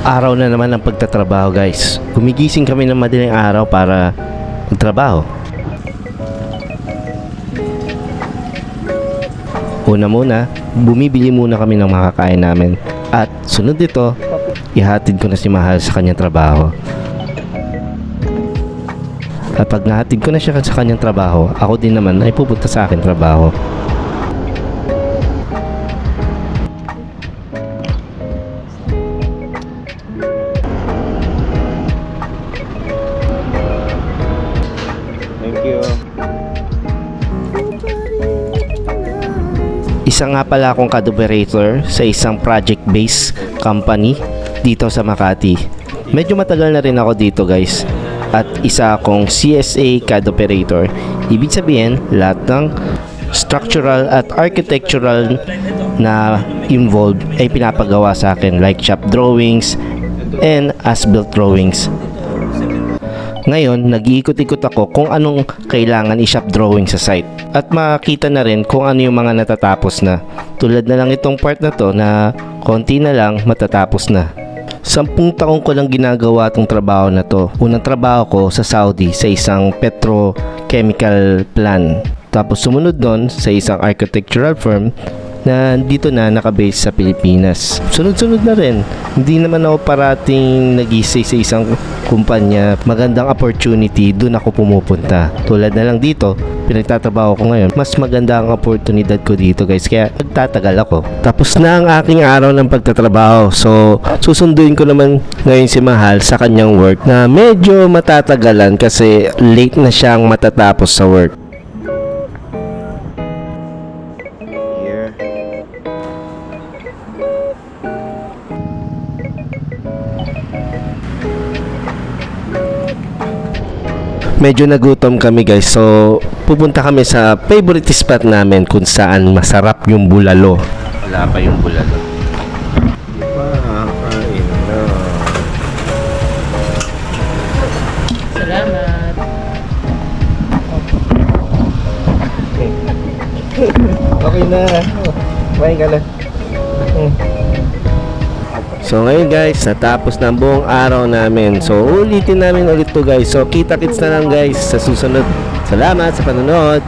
Araw na naman ang pagtatrabaho, guys. Gumigising kami ng madaling araw para magtrabaho. Una muna, bumibili muna kami ng makakain namin. At sunod dito, ihatid ko na si Mahal sa kanyang trabaho. At pag nahatid ko na siya sa kanyang trabaho, ako din naman ay pupunta sa akin trabaho. Thank you. Isa nga pala akong CAD operator sa isang project-based company dito sa Makati. Medyo matagal na rin ako dito, guys. At isa akong CSA CAD operator. Ibig sabihin, lahat ng structural at architectural na involved ay pinapagawa sa akin, like shop drawings and as-built drawings. Ngayon, nag-iikot-ikot ako kung anong kailangan i-shop drawing sa site. At makita na rin kung ano yung mga natatapos na. Tulad na lang itong part na to na konti na lang matatapos na. 10 taong ko lang ginagawa itong trabaho na to. Unang trabaho ko sa Saudi sa isang petrochemical plant. Tapos sumunod doon sa isang architectural firm na dito na nakabase sa Pilipinas. Sunod-sunod na rin. Hindi naman ako parating nag-isay sa isang kumpanya. Magandang opportunity, doon ako pumupunta. Tulad na lang dito, pinagtatrabaho ko ngayon. Mas maganda ang oportunidad ko dito, guys. Kaya nagtatagal ako. Tapos na ang aking araw ng pagtatrabaho. So, susunduin ko naman ngayon si Mahal sa kanyang work na medyo matatagalan kasi late na siyang matatapos sa work. Medyo nagutom kami, guys, so pupunta kami sa favorite spot namin kung saan masarap yung bulalo. Wala pa yung bulalo. Makakain na. Salamat. Okay na. Kumain ka na. So ngayon, guys, natapos na ang buong araw namin. So ulitin namin ulit to, guys. So kita-kits na lang, guys, sa susunod. Salamat sa panonood.